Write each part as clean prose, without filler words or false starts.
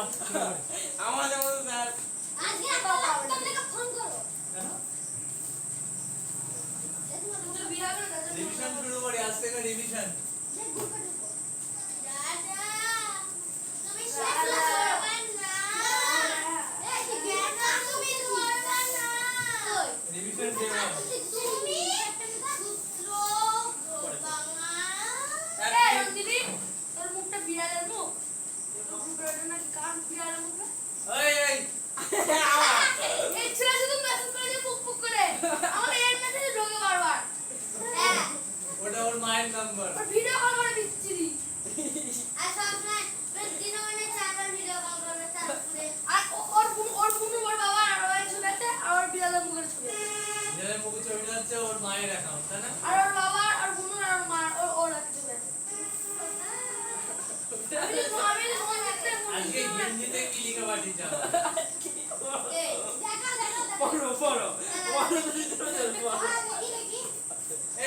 নাও আমাদের মতো স্যার আজকে আপনাকে ফোন করো রিভিশন শুরু করি আজ থেকে রিভিশন রিভিশন দেব দিদি তোর মুখটা বিড়ালের মুখ এই এই এই ছেলে শুধু মেসেজ করে যে পুক পুক করে আমাকে এর মেসেজে ঢোকে বারবার হ্যাঁ ওটা ওর মায়ের নাম্বার আর ভিডিও কল করে দিচ্ছি আর সব সময় দিন মানে চারবার ভিডিও কল করে তারপরে আর ওর বুনু ওর বাবা আর ওর ছবি আছে আর ওর বিড়ালের মুখের ছবি বিড়ালের মুখের ছবিটা হচ্ছে ওর মায়ের অ্যাকাউন্ট তাই না আর ওর বাবা আর বুনু আর ওর মা ওর ছবি আছে আমি তোমার দেখতে আজকে হিন্দিতে কি লিখে পাঠিয়েছে এই দেখা পড়ো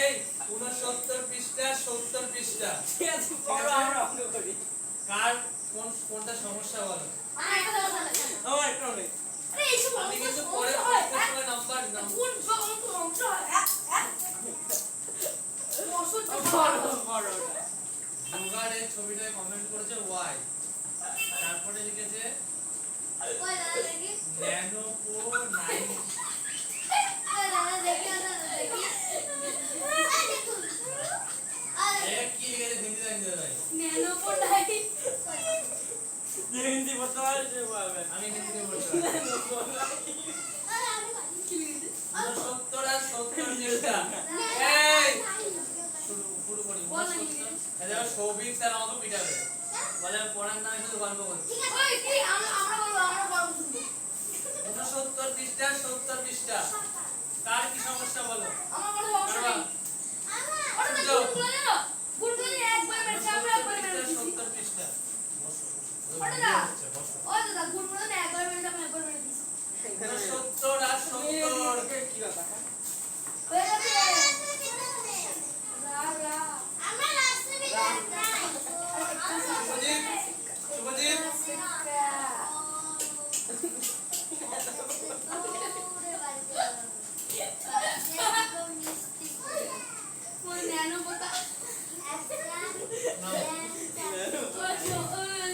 এই 69 পৃষ্ঠা 70 পৃষ্ঠা ঠিক আছে পড়ো আমরা অঙ্ক করি কার কোনটা সমস্যা বলো আর একটা কথা বলো আমার একটা নেই আরে এই সব আমি কিন্তু পরে হয় প্রত্যেক নাম্বার নাম কোন অংশ হয় পড়ো সুগারের ছবিটায় কমেন্ট করেছে ওয়াই তারপরে লিখেছে ওই দাদা দেখি ন্যানোপো 9 ওই দাদা দেখি এ কি লিখেছে হিন্দি জানতে ভাই ন্যানোপো নাই যে হিন্দি পড়তে পারে সে পারবে আমি হিন্দিতে বলতে পারি আরে আমি কি লিখেছি 69 আর 70 পৃষ্ঠা এই শুরু করি দেখো সৌভিক স্যার আমাকে পিটাবে বলে পড়ার নামে শুধু গল্প করছি ঠিক আছে ওই কি আমরা বলবো শুনবো 69 পৃষ্ঠা 70 পৃষ্ঠা কার কি সমস্যা বলো আমার কোনো সমস্যা নেই ওটা তো গুনগুলো জানো গুনগুলো একবার মেরেছে আমরা একবার মেরেছি 70 পৃষ্ঠা ওটা না ওই দাদা গুনগুলো না একবার মেরেছে আমরা একবার মেরেছি 69 আর 70 কি কথা হয়ে গেছে রা আমরা লাস্টে শুভজিৎ ওই ন্যানো পতা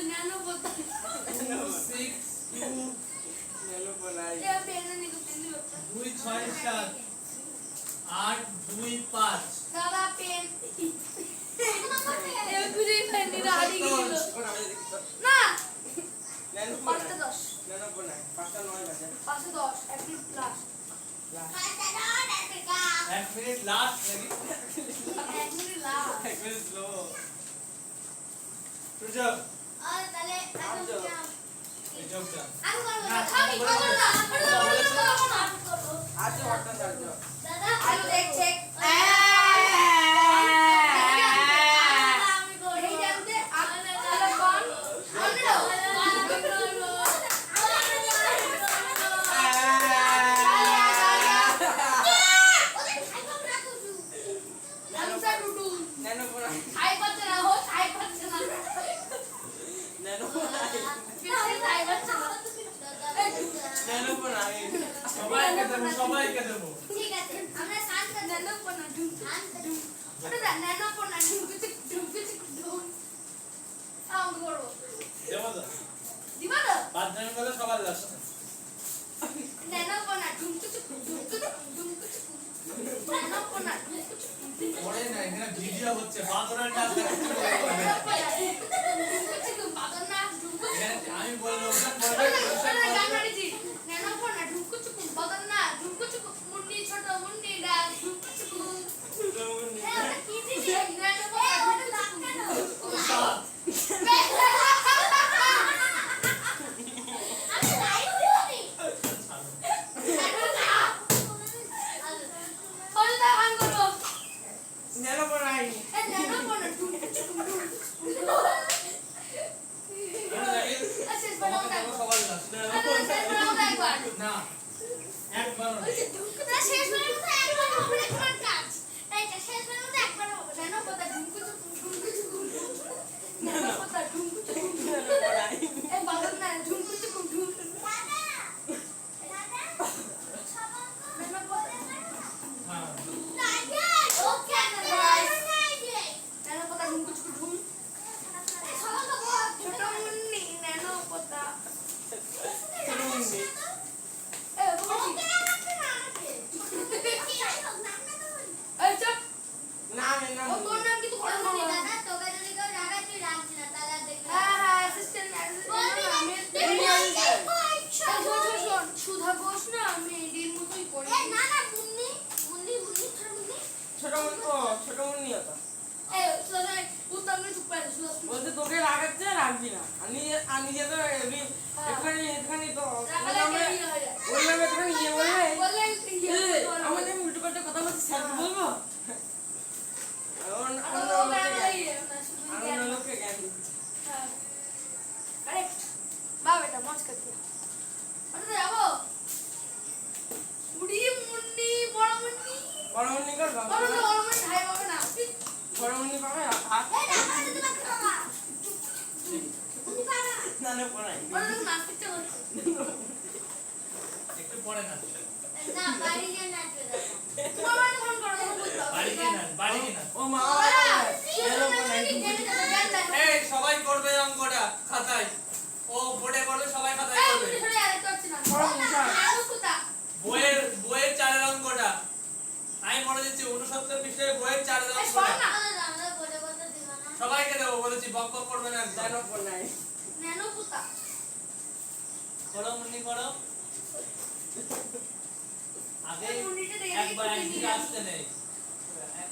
ন্যানো পতা 6 2 নেলো বলাই এ পেন নিকো পেন নিকো 2 6 7 8 2 5 দাদা পেন এ গুলি পেন নিরা আড়ি গেল ওটা আমি দেখতে না নেলো 510 নেলো বলাই 5:09 বাজে 510 একটু প্লাস 1 মিনিট লাস্ট নাকি এক মিনিট লাভ একবার স্লো সুযোগ আর তাহলে এখন কি এই যোগটা আমি করব না আমি করব না আজ ওটা চার্জ দাদা আলু দেখ চেক আমি করব এই জানতে আলু কোন নেলো বলাই খাই পাচ্ছে না ও খাই পাচ্ছে না নেলো বলাই খাই পাচ্ছে না নেলো বলাই সবাইকে দেবো ঠিক আছে আমরা শান্ত ন্যানো পনা ঢুম ওটা ন্যানো পনা ঢুম সাউন্ড করো দেবো তো দিবা তো বাদদামি বলে সবার লাস্ট ন্যানো পনা ঢুম ন্যানো পনা পরে না এখানে ভিডিও হচ্ছে বাদরার ডান্স বাদর না ঢুম আমি বললাম গান মারিছি ন্যানো পনা ঢুম বাদর না ঢুম মুন্নি ছোট মুন্নি ডাক ঢুম কি দিছি ন্যানো পনা ঢুম আমি যে তো একটুখানি তো রাখালে ইয়ে হয়ে যায়। বললাম একটুখানি ইয়ে বললে বললে ইয়ে আমাদের উল্টো পাল্টা কথা বলছি স্যার বলবো আর অন্য ও লোককে গায়ে জ্ঞান ইয়ে না শুধু অন্য জ্ঞান। লোককে জ্ঞান দিচ্ছে হ্যাঁ। কারেক্ট। বা বেটা মজ করতে। আরে যাবো। উড়ি মুন্নি বড় মুন্নি। বড় মুন্নি করবা বড় মুন্নি ঠাই পাবে না। বড় মুন্নি পাবে এই রাখা দিতে পারছ না। মুন্নি পাবে না। না না পড়াই বড় লোক নাচতে ইচ্ছা করছে। একটু পরে নাচ না বাড়ি গিয়ে নাচবে দাদা। তোমার মানে ফোন করো তোমাকে বুঝতে হবে। বাড়ি কি নাচ ও মা এই সবাই করবে অঙ্কটা খাতায় ও বোর্ডে করবে সবাই খাতায় করবে বইয়ের 4 অঙ্কটা আমি বলে দিচ্ছি 69 পৃষ্ঠায় বইয়ের 4 অঙ্কটা সবাইকে দেবো বলেছি বক বক করবে না একদম জানো পড়াই করো মুন্নি করো আগে একবার একদিকে আসতে নেই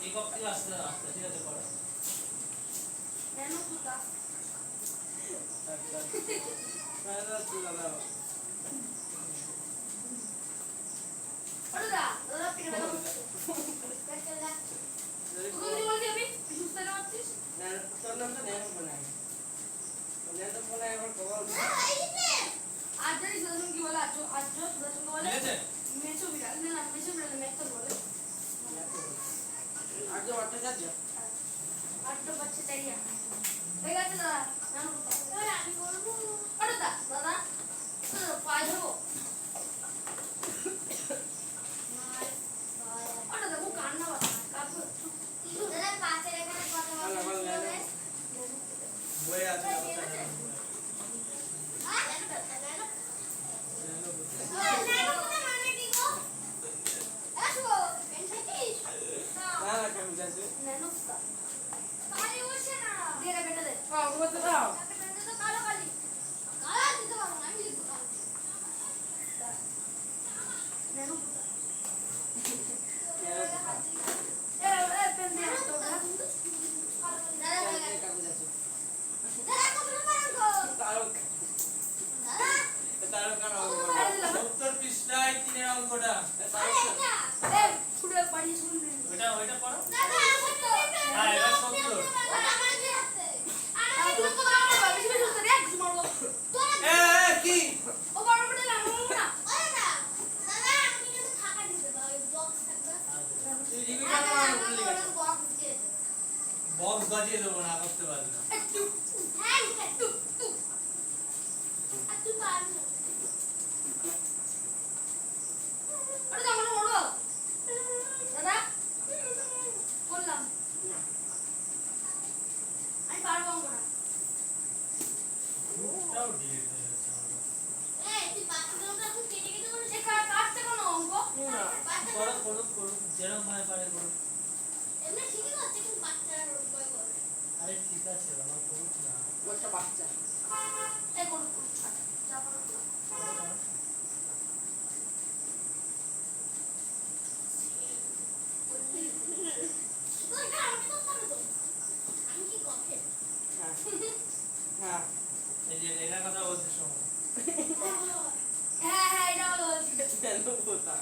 একক থেকে আসতে আসতে ঠিক আছে করো তোর নাম তো নেন পড়াই নেন তো পড়াই আবার কবল ঠিক আছে আগে ওটা যা যা আটটা বাচ্চা চাই হয়ে গেছে দাদা জানো কোথায় আমি করবো আরে দাদা পায়ে ধরবো আরে দেখো কান্না বাজে কাকু দাদা পাশের এখানে কথা বলতে বইয়ে আছে না না কেমন যাচ্ছে দাও কাকু যাচ্ছে তারও কান হবে 70 পৃষ্ঠায় 3 অঙ্কটা ওইটা করো হ্যাঁ এটা 70 কি তুই রিভিশন মার বললি বক্স বাজিয়ে দেবো না করতে পারবি না আমি পারবো না এটাও ডিলিট হয়ে যাচ্ছে আমার করো করো করো যেরকম ভাবে পারে করো আরে ঠিক আছে বাবা করুক না ওটা বাচ্চা হ্যাঁ হ্যাঁ এই যে এটার কথা বলতে সময় নেনো পোতা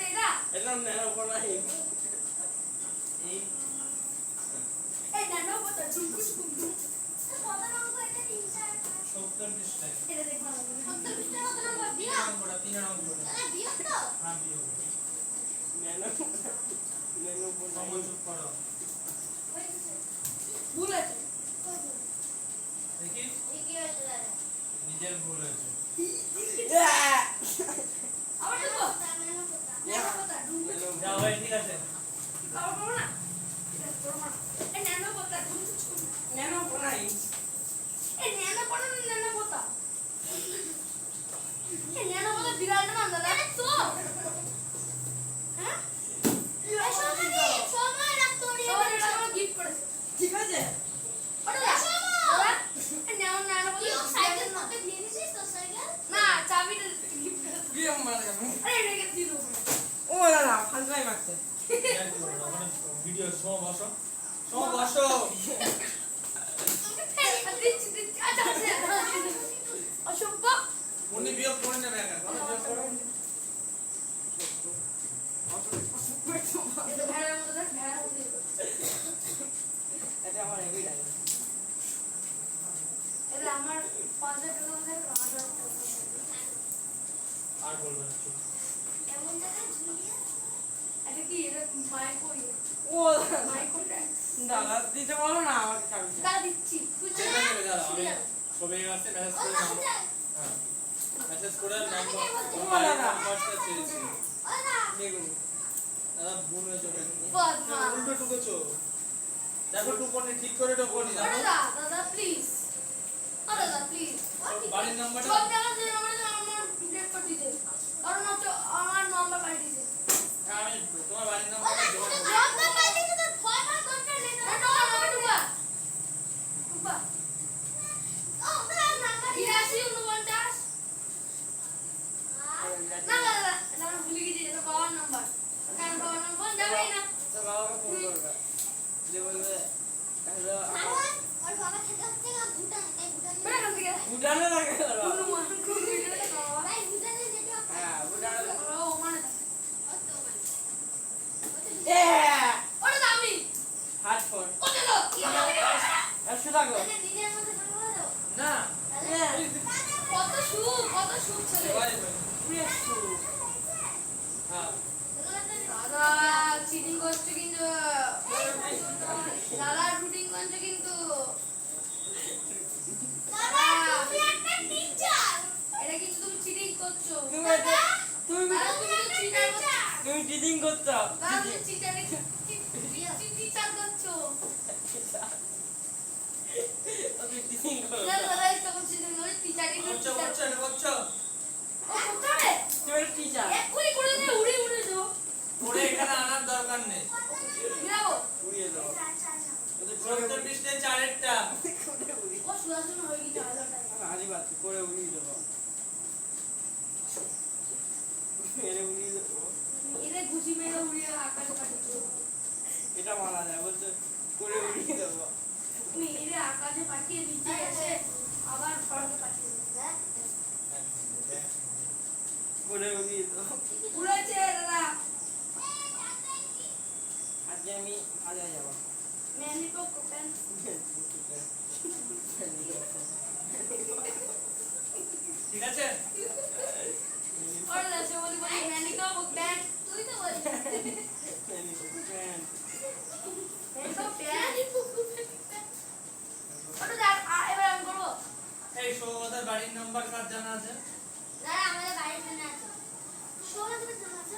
এটা এটা নেনো পড়াই এই এই নানো কথা ঝুমকু ঝুমকু কত নম্বর এটা 70 পৃষ্ঠায় এটা দেখ ভালো করে 70 পৃষ্ঠা কত নম্বর বিয়া 3 অঙ্কটা দাদা বিয়া তো হ্যাঁ বিয়োগ নেনো নেনো পড়াই সময় চুপ করো ভুল আছে দেখি ঠিকই আছে দাদা নিজের ভুল হয়েছে আবার দেখো নানো কথা ঝুমকু যাও ভাই ঠিক আছে খাওয়া খাবো না ঠিক আছে করো না এই নানো কথা ঝুমকু ঝুমকু নেনো পড়াই এই নানো কথা নানো কথা এই নানো কথা বিড়ালটা না দাদা তো হ্যাঁ এই সময় রাখতো রে এটা আমার গিফট করেছে ঠিক আছে ওটা দাদা এই নানো নানো কথা সাইকেল মতে দিয়ে দিছিস তো সাইকেল না চাবিটা গিফট করেছে বিয়ে মারা যাবে আরে রেখে দিল ও দাদা ফালতু মারছে ওখানে ভিডিও বসো দিচ্ছি দিচ্ছি আচ্ছা করে নেবে একা বলো যোগ করো এটা ভেড়ার মতো দেখ, ভেড়ার মতো। এটা আমার হেভি লাগে এটা আমার 5,000 টাকা দেখ, 5,000 টাকা। আর বলবে না চুপ এমন জায়গায় ঝুলিয়ে এটা কি এটা মাইক কই ও মাইক কোনটা দাদা দিতে বলো না আমাকে চাবি দাঁড়া দিচ্ছি তুই ঠিক চলে আছে দাঁড়াও আমি ছবি আছে মেসেজ করে নাম্বার হ্যাঁ মেসেজ করে নাম্বার নাম্বারটা চেয়েছি দেখুন দাদা ভুল হয়েছে বদমা উল্টো ঢুকেছো দেখো টুকনি ঠিক করে টুকনি আরে দেখো দাদা দাদা প্লিজ আরে দাদা প্লিজ বাড়ির নাম্বারটা সব জায়গা দিয়ে আমার ডেট পাঠিয়ে দে কারণ হচ্ছে আমার নাম্বার পাঠিয়ে দে হ্যাঁ আমি তোমার বাড়ির নাম্বারটা দেবো নাম্বার পাঠিয়ে দে তোর ফোন আর দরকার নেই এটা আমার টুবা টুবা ও তোর নাম্বার 8249 না না না না আমি ভুলে গেছি এটা বাবার নাম্বার কারণ বাবার নাম্বার ফোন যাবে না তো বাবাকে ফোন করবে যে বলবে হ্যালো ওর বাবা থেকে হচ্ছে না ভুটান এই ভুটান বেড়া কান থেকে ভুটানে থাকে কোনো মান কোনো ভিডিও দেখা ভাই ভুটানে যেতে হ্যাঁ ভুটানে ও মানে এ ওটা দামি হাত ফোন ওটা লো আর শুধু থাকো নিজের মধ্যে ভালো দাও না কত সুখ ছেলে হ্যাঁ দাদা চিটিং করছো কিন্তু দাদা রুটিং করছো কিন্তু দাদা তুমি একটা টিচার এটা কিন্তু তুমি চিটিং করছো তুমি দাদা তুমি চিটার করছো তুমি চিটিং করছো দাদা তুমি চিটার টিচার করছো তুমি চিটিং করছো দাদা এটা করছো তুমি টিচারই করছো করছো এটা করছো ও করছো রে তুমি টিচার এক্ষুনি করে দিয়ে উড়ে উড়ে যাও ওরে এখানে আনার দরকার নেই যাও উড়িয়ে দাও 70 পৃষ্ঠে চারেরটা ও সুদাসন হয়ে গেছে আলাদা আজ বাত করে উড়িয়ে দেবো মেরে উড়িয়ে দেবো এরে ঘুষি মেরে উড়িয়ে আকাশে পাঠিয়ে এটা মানা যায় বলছে করে উড়িয়ে দেবো তুমি এরে আকাশে পাঠিয়ে নিচে এসে আবার সড়কে পাঠিয়ে দেবে করে উড়িয়ে দেবো উড়েছে দাদা আজকে আমি বাজারে যাবো মেনি তো কোপেন ঠিক আছে और ऐसे बोली बोली मैंने कहा वो पैंट तू ही तो बोली मैंने तो पैंट और यार এবার আমি করব এই সৌগতের বাড়ির নাম্বার কার জানা আছে দাদা আমাদের বাড়ি ফোন আছে সৌগত জানা আছে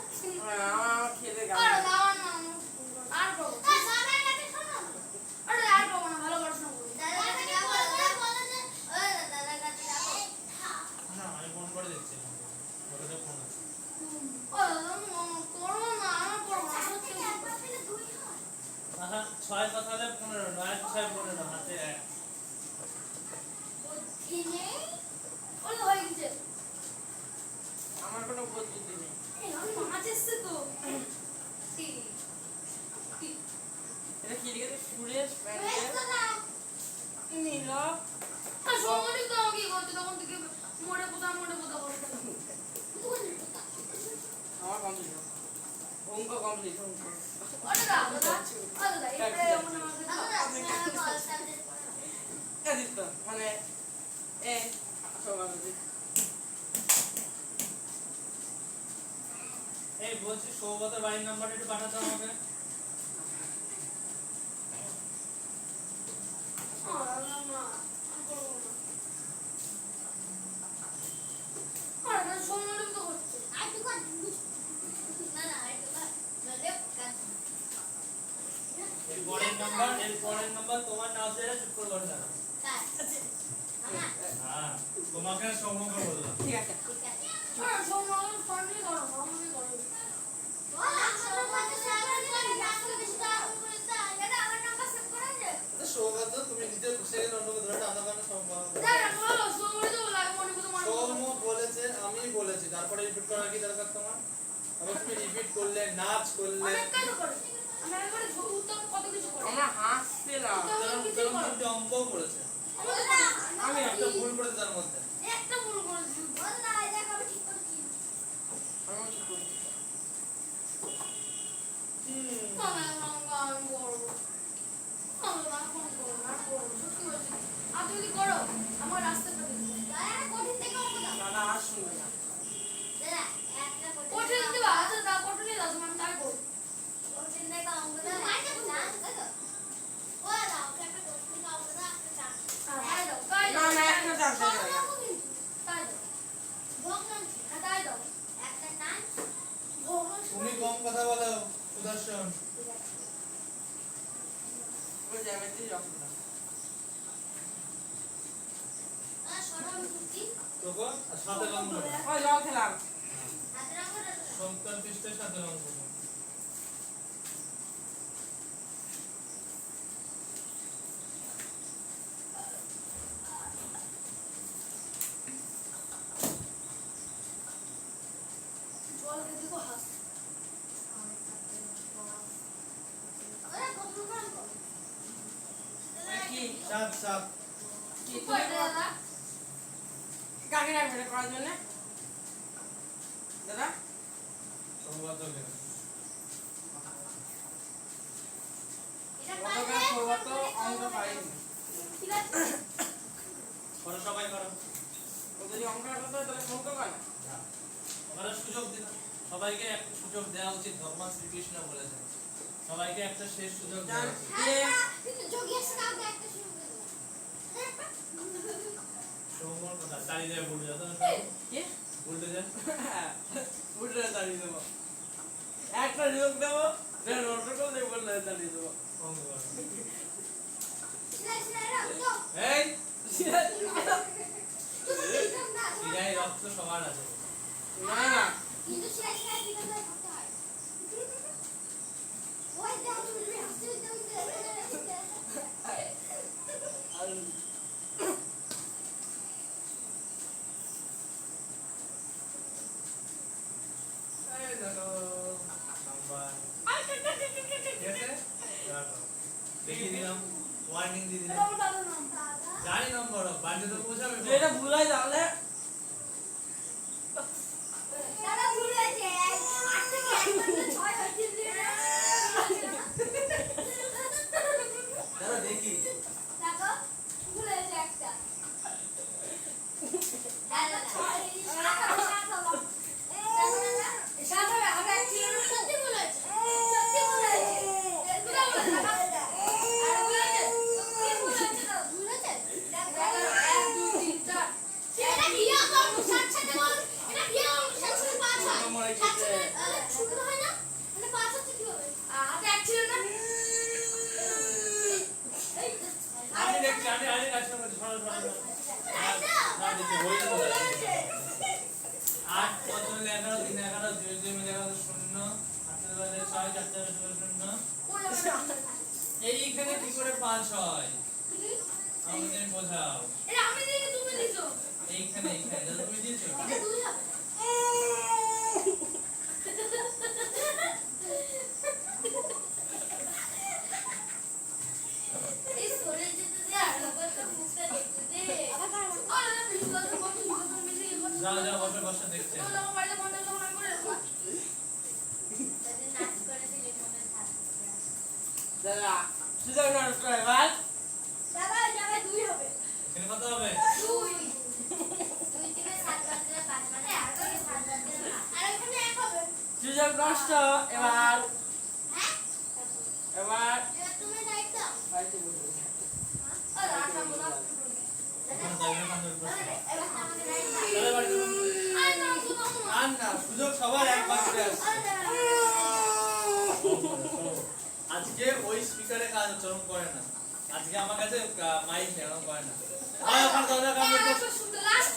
আমার খেতে আর দাও না আর করব দাদা কাছে শোনো আরে আর করব না ভালো পড়াশোনা করব দাদা কাছে বলো যে ও দাদা কাছে যাবো না আমি ফোন করে দিচ্ছি ওর কাছে ফোন আছে ও করব না আমার করব না আহা 6 কথা হলে 15 নয় 6 15 হাতে এক ওলো হয়ে গেছে আমার কোনো পদ্ধতি নেই এই আমি মাছ এসছে তো এটা কি লিখেছে সুরেশ প্যান্টে নীল সময় তো আমাকে করতে তখন থেকে মোড়ে পোতা করতে আমার কমপ্লিট অঙ্ক কমপ্লিট অঙ্ক ওটা দাও দাদা এটা মনে এদিক তো মানে এ সবাই এই বলছি সৌগতের বাড়ির নাম্বারটা একটু পাঠাতে আমাকে এর পরের নাম্বার তোমার নাম দিয়ে চুপ করে বসে থাকো হ্যাঁ তোমাকে সৌমকে বললাম ঠিক আছে সৌগত তুমি নিজে খুশি গেলে অন্যকে ধরে টানা টানা সম্ভব সৌম বলেছে আমি বলেছি তারপরে রিপিট করা কি দরকার তোমার আবার তুমি রিপিট করলে নাচ করলে আমরা হাসছিলাম তুমি অঙ্কও করেছে আমি একটা ভুল করেছি তার মধ্যে একটা ভুল করেছি না আর শুনবে না। দাদা একটা কঠিন দিবা আচ্ছা দাও কঠিন দাও তুমি তাই বল কঠিন দেখা অঙ্ক দাও মাইটা না দাও ও দাও একটা কঠিন অঙ্ক দাও একটা তাই দাও তাই না না একটা চাপ তাই দাও ভগবান তাই দাও একটা টান ভগবান তুমি কম কথা বলো সুদর্শন। ওই জ্যামিতি রকম না। সরম কুটি তোকে সাথে অঙ্ক ওই জল খেলাম। হাতের অঙ্কটা সংখ্যার পৃষ্ঠের সাথে অঙ্ক জল দিয়ে দিব হাস ওরে কখন কাম করো কি চাপ চাপ কি কি তুমি করে দাদা কাকে রাখবে এটা করার জন্য? দাদা সৌভাগ্য দিন। এটা গতকাল সৌগত অঙ্ক পাইনি। ঠিক আছে করো সবাই করো। ও যদি অঙ্ক রাখতো তাহলে ফোন তো পায় না। ওরা সুযোগ দিন, সবাইকে একটা সুযোগ দেওয়া উচিত। ভগবান শ্রীকৃষ্ণ বলেছেন সবাইকে একটা শেষ সুযোগ দেওয়া উচিত। কিন্তু যোগী এসে কাউকে একটা শুরু করে সৌমর কথা চালিয়ে যায় ভুল যেত কি? ভুলতে যায়। উঠলে দাঁড়িয়ে দেবো। একটা নিয়োগ দেবো, দেন অটো করলে বললে দাঁড়িয়ে দেবো। অঙ্ক করো। সিলাই সিলাই রাখ দাও এই তুমি দিতাম না সিরাই রক্ত সবার আছে। না না কিন্তু সিলাই সিলাই দিতাম না করতে হয় ওই দাও তুমি হাসতে দিতাম আর এই দেখো নাম্বার ঠিক আছে রাখো। দেখিয়ে দিলাম, ওয়ার্নিং দিয়ে দিলাম। জানি নম্বর বাড়িতে তো পৌঁছাবে তো। এটা ভুল হয় তাহলে দাদা ভুল হয়েছে 8 থেকে 1 করলে 6 হচ্ছে দাদা দেখি দেখো ভুল হয়েছে একটা দাদা 6 এই 7 হলো সত্যি ভুল হয়েছে সত্যি ভুল হয়েছে এটা ভুল হয়েছে আর ভুল হয়েছে কি ভুল হয়েছে তো ভুল হয়েছে দেখো 1 2 3 4 এটা বিয়া করব সাথে সাথে বল এটা বিয়া করব সাথে সাথে 5 হয় সাথে সাথে শূন্য হয় না মানে 5 হচ্ছে কি হবে হাতে এক ছিল না এই আমি দেখছি, আমি কাজ করবো। সরো সরো সরো। না দেখি হয়ে যাবে। 8 5 মিলে 11 3 11 2 2 মিলে 11 0 8 মিলে 6 4 4 0 কই যাবে এইখানে কি করে 5 হয় আমাদের বোঝাও। এটা আমি দিই তুমি দিছো এইখানে দাদা তুমি দিয়েছো। এটা 2 হবে এই সরে যেতে দে আর কত মুখটা দেখতে দে আরে বিশ্বস কত বিশ্বস মিশে গেল যাও যাও বসে বসে দেখছে। তোমরা মোবাইলে বন্ধ যখন আমি করে রাখো তাদের নাচ করে দিলে মনে থাকে দাদা সুযোগ নষ্ট হয় বাস। দাদা যাবে 2 হবে এখানে কত হবে? 2 থেকে 7 বাদ দিলে 5 মানে আর থেকে 7 বাদ দিলে 5 আর এখানে 1 হবে সুযোগ নষ্ট এবার হ্যাঁ এবার এবার তুমি দায়িত্ব বাড়িতে বসে আরে আটা বলা ওখানে যাবে না কান্দুর বসে। এবার আমাদের দায়িত্ব তাহলে বাড়ি চলুন। আরে না শুনো আর না সুযোগ সবার একবার করে আসছে। আজকে ওই স্পিকারে কাজ হচ্ছে, ওরকম করে না। আজকে আমার কাছে মাইক নেই, ওরকম করে না। ওই ওখানে দরজা কামড় করছে।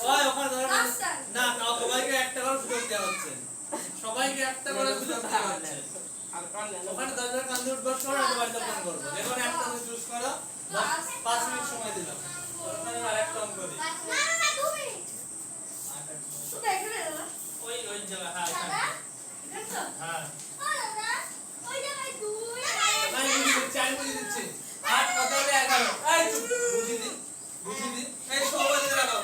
ওই ওখানে দরজা কামড়- না সবাইকে একটা করে সুযোগ দেওয়া হচ্ছে। সবাইকে একটা করে সুযোগ দেওয়া হচ্ছে। আর কান নেই ওখানে দরজার কান্দে উঠবার সময় একটা বাড়িতে ফোন করবো। যেকোনো একটা তুমি চুজ করো, 5 মিনিট সময় দিলাম। ওখানে আরেকটা অঙ্ক দিই। না না না 2 মিনিট শুধু এখানে দাদা ওই জায়গা, হ্যাঁ দাদা এখানে। দেখছো হ্যাঁ ও দাদা ওই জায়গায় 2 আমি বুঝিয়ে দিচ্ছি। 8 কত হলে 11। এই চুপ, বুঝিয়ে দিন। এই সবাই রাখো।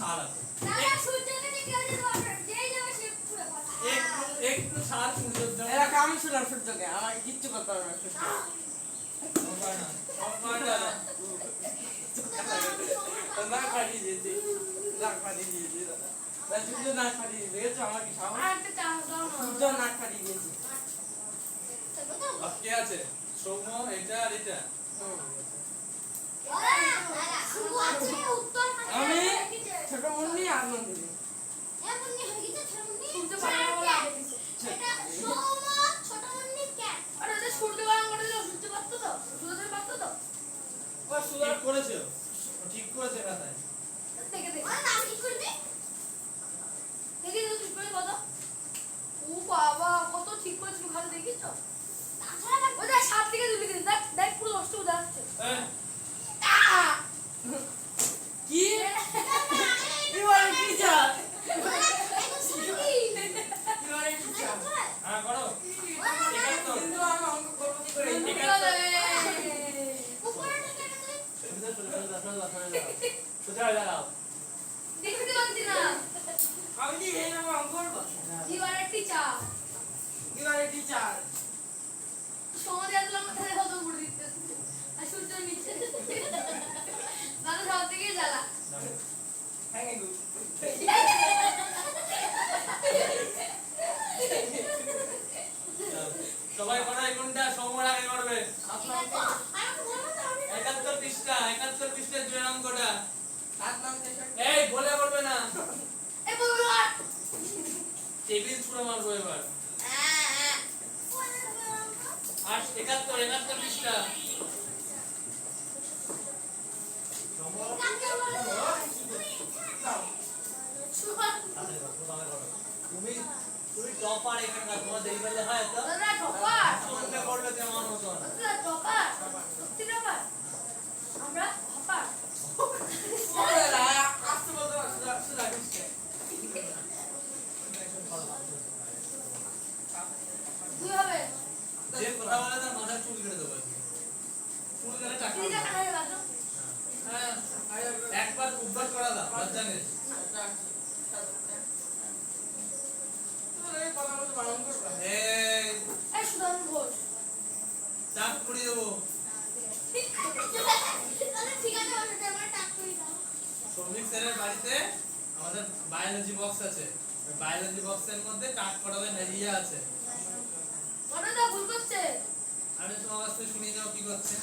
ছাড় আছে দাদা সূর্যকে দেখে ওই যে তোমার যেই যাবে সে পুরো কথা একটু ছাড় সূর্যের জন্য এরা কামি শুনার সূর্যকে আমাকে কিচ্ছু করতে পারবে না সূর্য না খাটি দিয়েছি নাক ফাটিয়ে দিয়েছি দাদা সূর্য নাক ফাটিয়ে দিয়েছে দেখেছো আমার কি সাহস আর একটা চাল দাও না সূর্য নাক ফাটিয়ে দিয়েছি আর কে আছে সৌম্য এটা আর এটা শুভ আছে উত্তর আমি ছোট মুন্নি আর নন্দিনী এমনি হয়ে গেছে ছোট মুন্নি সূর্য বাংলা বলে আগে দিছে এটা সোম ছোট মুন্নি ক্যাট আর ওটা সূর্য বাংলা করে দিল সূর্য পারতো তো সূর্য পারতো তো ও সুন্দর ঠিক করেছে ও ঠিক করেছে খাতায় দেখে দেখে আর নাম কি করবি দেখে তো ঠিক করে কত ও বাবা কত ঠিক করেছিল খাতা দেখিস তো তাছাড়া ওটা 7 থেকে 2 লিখে দেখ দেখ পুরো নষ্ট হয়ে যাচ্ছে কি you are teacher you are teacher হ্যাঁ করো কিন্তু আমি অঙ্ক করব কি করে কোথায় দাঁড়াও দেখতে পাচ্ছি না আমি কি এই নামে অঙ্ক করব you are a teacher you are teacher সময় আসলাম তাহলে কত করে দিতে আর সূর্য নিচে দাদা সব থেকে জ্বালা হ্যাঁ গো সবাই করাই কোনটা সৌম্যর আগে করবে আপনাকে 71 পৃষ্ঠার জয়ের অঙ্কটা সাত নাম শেষ এই বলে করবে না এ বলবো আর টেবিল ছুঁড়ে মারবো এবার আর 71 পৃষ্ঠা তুমি তুমি টপার এখানকার তোমার দেরি করলে হয় তো দাদা টপার তোমাকে করলে তেমন হতো না দাদা টপার সত্যি টপার আমরা টপার ওরা আসতে বলতে সুদা কিসকে তুই হবে যে কথা বলে তার মাথার চুল কেটে দেবো চুল কেটে টাকা তুই দেখা নাই বাসো হ্যাঁ একবার উদ্ধার করা দাও লজ্জা নেই এই এই সুদান ঘোষ চাপ পুড়িয়ে দেবো তাহলে ঠিক আছে বাসো আমার টাক করে দাও শ্রমিক স্যারের বাড়িতে আমাদের বায়োলজি বক্স আছে ওই বায়োলজি বক্সের মধ্যে টাক পড়াবে ম্যালেরিয়া আছে ওটা তো ভুল করছে আমি তোমার কাছ থেকে শুনিয়ে যাও কি করছে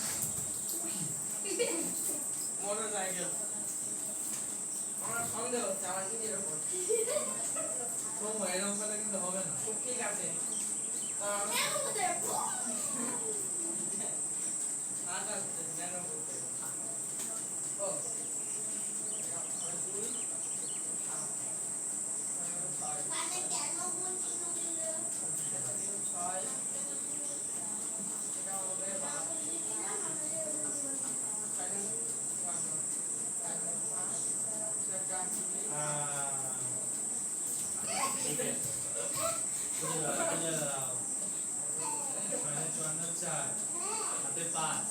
মোটরসাইকেল আমার সন্দেহ হচ্ছে আমার নিজের উপর সৌম্য এরকম করলে কিন্তু হবে না ঠিক আছে এমন করতে আচ্ছা জ্ঞান করতে ও মানে কেন বলছিস না ছয় এটা হবে ঠিক আছে বুঝে দাও চুয়ান্ন চার হাতে 5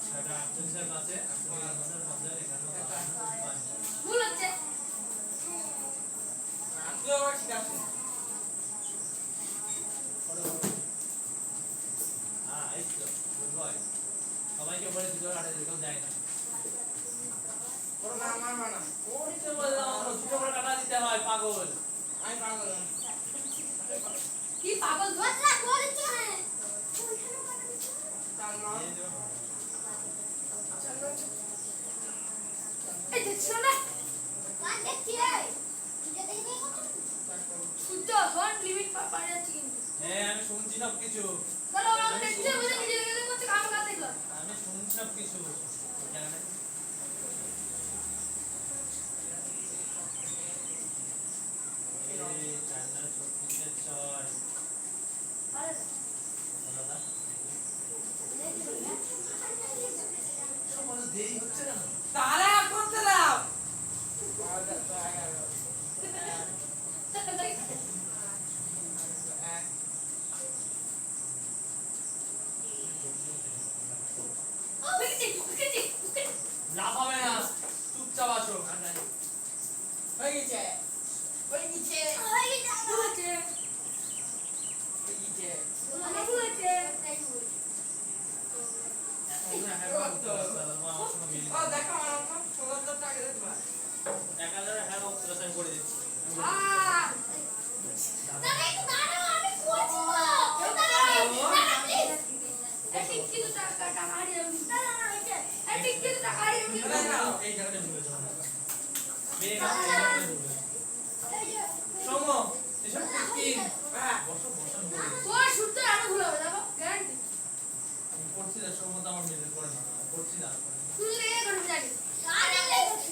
ছয়টা 48 পাশে 48 50 51 ভুল হচ্ছে তুই আবার ঠিক আছে হ্যাঁ এই তো গুড বয় সবাইকে বলে দিতে আটে দিতে যায় না ওর নাম মারবা না ওই তো বললাম দুটো করে কাটা দিতে হয় পাগল আমি পাগল না কি পাগল ধোয়া করে তো হ্যাঁ তার নাম এই দেখছো না কান দেখছি রে তুই দেখি নেই কত সূর্য হন লিমিট পার যাচ্ছে কিন্তু হ্যাঁ আমি শুনছি সব কিছু বলো ওরা দেখছে বুঝে নিজে দেখে করছে কাম কাজ দেখলো আমি শুনছি সব কিছু জানেন এই চান্না 36 ছয় আরে দাদা আমাদের দেরি হচ্ছে না তারা করতে দাও লাভ হবে না চুপচাপ আসো দাদা একটু দাঁড়াও আমি করছি তো দাদা প্লিজ ঠিক কি টাকা হারিয়ে আমি দাদা না এটা ঠিক কি টাকা হারিয়ে আমি না না এই জায়গাটা ভুলে যাও মেয়ে না এই জায়গাটা ভুলে সোমো এসব কি বসো বসো তোর শুটতে আরো ভুল হবে দেখো গ্যারান্টি আমি করছি না সোমো তো আমার মেয়ে করে না করছি না তুই রে করে জানি আরে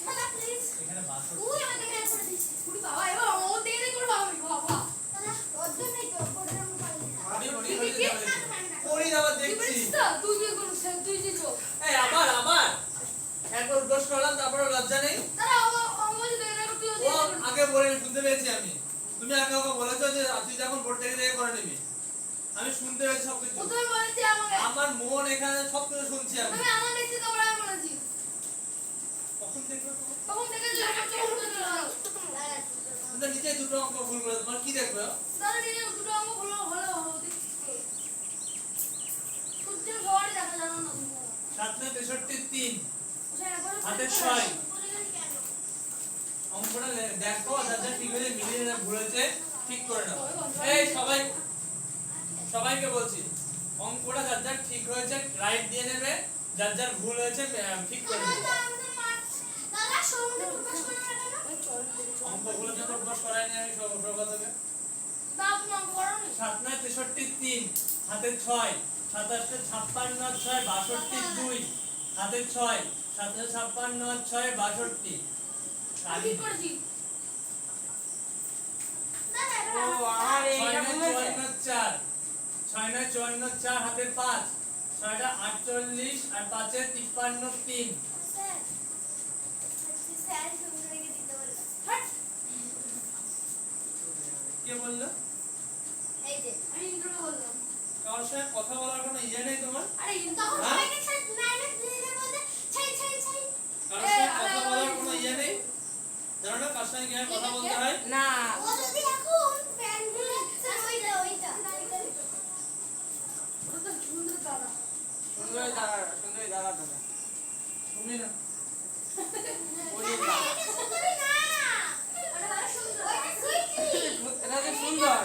দাদা প্লিজ এখানে বাসো তুই আমাকে হেল্প করে দিস পুরি বাবা এবার ও দিয়ে করব আমি বাবা দাদা ওর জন্যই তো করে আমি পারি না আমি করি না আবার দেখছি তুই কি করছিস তুই যে চো এই আবার একবার উদ্বোস করলাম তারপরে লজ্জা নেই দাদা ও বলে দে না তুই ও আগে বলে শুনতে পেয়েছি আমি তুমি আগে ওকে বলেছো যে তুই যখন ভোট থেকে করে নিবি আমি শুনতে পেয়েছি সবকিছু ও তুই বলেছি আমাকে আমার মন এখানে সবকিছু শুনছি আমি আমি আমার দেখতে তো বড় বলেছি কখন দেখবে তুমি তখন থেকে যে একটা উঠে দিল তুমি নিচে দুটো অঙ্ক ভুল করে তোমার কি দেখবে দাদা নিজে দুটো অঙ্ক ভালো ভালো হবে দেখতে সূর্যের ঘর দেখা জানো না তুমি 7 9 63 3 ওটা একবার হাতে 6 অঙ্কটা দেখো দাদা ঠিক হয়ে মিলিয়ে ভুলেছে ঠিক করে নাও এই সবাইকে বলছি অঙ্কটা যার যার ঠিক হয়েছে রাইট দিয়ে নেবে যার যার ভুল হয়েছে ঠিক করে নেবে দাদা সৌমকে প্রকাশ করে না অঙ্কগুলো যত প্রকাশ করাই নি আমি সব প্রকাশকে বাবু অঙ্ক করো না 7 9 63 3 হাতে 6 27 56 6 62 2 হাতে 6 27 56 6 62 আমি কি করেছি দাদা ও আমার 6 এইটা 9 ভুলেছে 54 6 9 54 4 হাতে 5 6টা 48 আর 5 এ 53 3 স্যার স্যার সুন্দরকে দিতে বললো হট কে বললো এই যে আমি ইন্টারভিউ বললাম কার সাথে কথা বলার কোনো ইয়ে নেই তোমার আরে তখন হ্যাঁ? সবাইকে মাইনাস দিয়ে দিলে বলতে ছাই ছাই ছাই কার সাথে কথা বলার কোনো ইয়ে নেই জানো না কার সাথে কিভাবে কথা বলতে হয় না ও যদি এখন প্যান খুলে ওইটা ওইটা ওটা সুন্দর দাদা সুন্দরী দাদা দাদা তুমি না ওই এটা সুন্দরই না ওটা সুন্দর ওইটা সুইটি এটা তো সুন্দর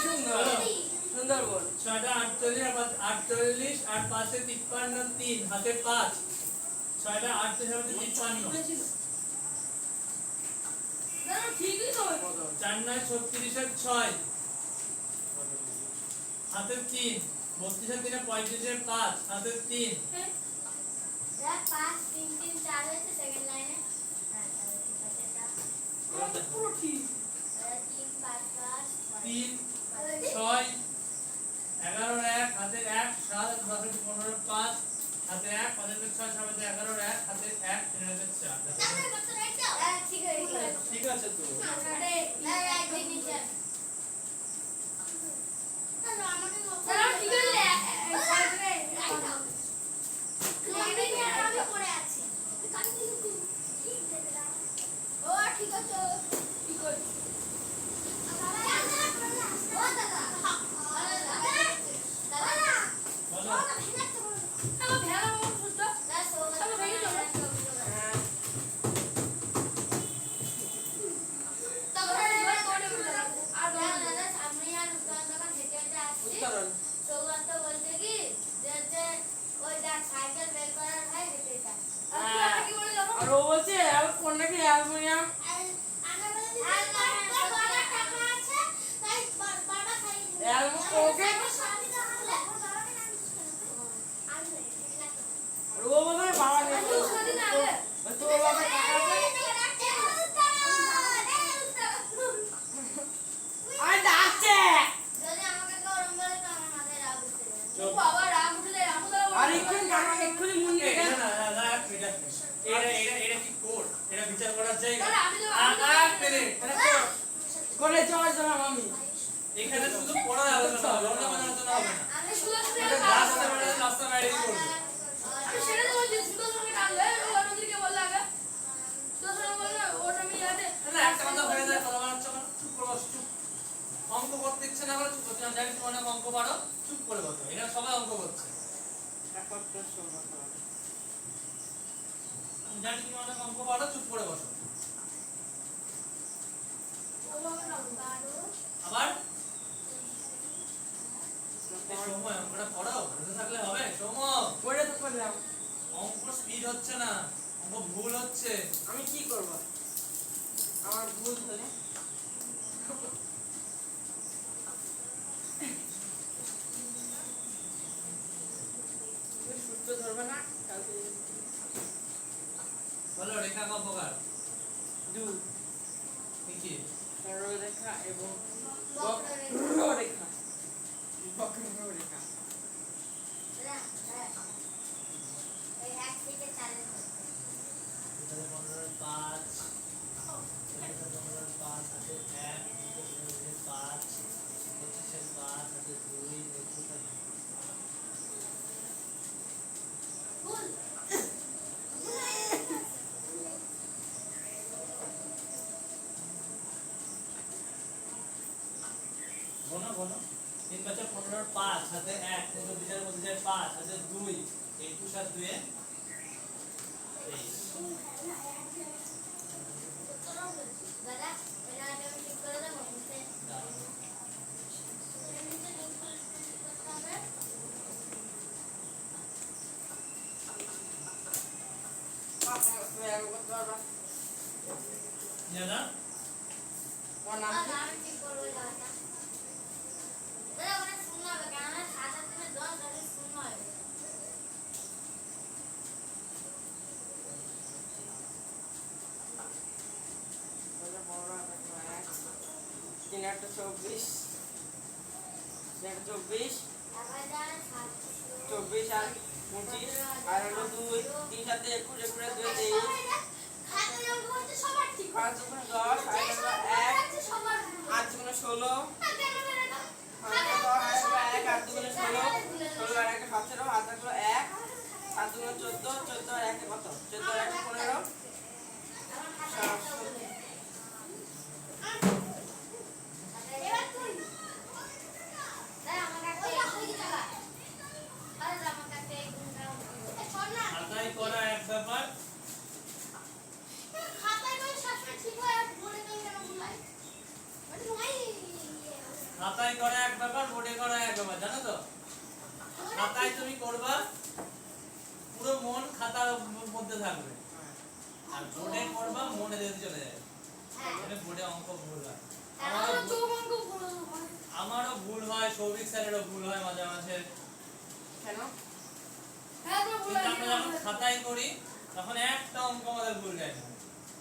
সুন্দর সুন্দর বল 6টা 48 আর 5 এ 53 3 হাতে 5 6টা 38 আর 53 দাদা ঠিকই তো 4 9 36 আর 6 হাতে 3 32 আর 3 35 এর 5 হাতে 3 দেখ 5 3 3 4 হয়েছে সেকেন্ড লাইনে হ্যাঁ তাহলে ঠিক আছে এটা পুরো ঠিক 3 5 5 3 6 11 1 হাতে 1 7 10 15 5 হাতে 1 5 6 7 11 1 হাতে 1 3 হাতে 4 ঠিক আছে ঠিক আছে তো আরে একদিন নিচে দাদা ঠিক আছে আমি পড়ে আছি ও ঠিক আছে ঠিক আছে ও দাদা দাদা বলো আমার ভেড়া আমার সুস্থ আমি ভেঙে যাবো তখন এবার তোড়ে উঠে আর দাদা সামনে আর উত্তর দোকান হেঁটে হেঁটে আসছি উত্তরণ সৌগত তো বলছে কি যে ওই দেখ সাইকেল বের করার হয় হেঁটে যা কি বলে যাবো আর ও বলছে কোন নাকি অ্যালুমিনিয়াম ওকে আর ও বলে বাবা নেই তো বাবা টাকা আর ডাকছে আর এক্ষুনি মুন্ডে এটা না এটা কি কোড এটা বিচার করার জায়গা করে চলে চলাম আমি এখানে শুধু পড়ার আলোচনা হবে অন্য কোনো আলোচনা হবে না এটা রাস্তা বাইরে করবে না একটা কথা হয়ে যায় কথা বানাচ্ছ কেন চুপ করে বসো চুপ অঙ্ক করতে ইচ্ছে না করে চুপ করতে জানি তুমি অনেক অঙ্ক পারো চুপ করে বসো এটা সবাই অঙ্ক করছে জানি তুমি অনেক অঙ্ক পারো চুপ করে বসো আবার এই সময় অঙ্কটা পড়াও, বসে থাকলে হবে? সময় পড়ে তো করলাম, অঙ্ক স্পিড হচ্ছে না, অঙ্ক ভুল হচ্ছে। আমি কি করব? আমার ভুল হলে তুমি সূত্র ধরবে না কালকে? বলো রেখা ক প্রকার? দু কি কি? সরলরেখা এবং বক্ররেখা। বক্ররেখা এখানে 15 5, এখানে 15 5 আছে 1, এখানে 5, 25 5 আছে 2, 21 আছে। গোনো গোনো 3 5 15 5 সাথে 1, 24 এর মধ্যে 5 আছে 2, 21 আর 2 23। তুমি আগে করতে পারবা? না তোমার নাম কি? তাহলে 15 1 3 8 24, 24 24 আর 25 আর হলো 2 3 সাথে 21 21 2 23 5 দুগুণে 10 আর হলো 1 8 দুগুণে 16 1 8 দুগুণে 16 16 আর 1 17 হাত রাখলো 1 7 দুগুণে 14 14 আর 1 কত 14 আর 1 15 খাতায় করা এক ব্যাপার, খাতায় করা এক ব্যাপার, বোর্ডে করা এক ব্যাপার, জানো তো? খাতায় তুমি করবা, পুরো মন খাতার মধ্যে থাকবে, আর বোর্ডে করবা মনে দিয়ে চলে যাবে। মানে বোর্ডে অঙ্ক ভুল হয়, আমারও ভুল হয়, সৌভিক স্যারেরও ভুল হয় মাঝে মাঝে। কেন? কিন্তু আমরা যখন খাতায় করি তখন একটা অঙ্ক আমাদের ভুল যায় না,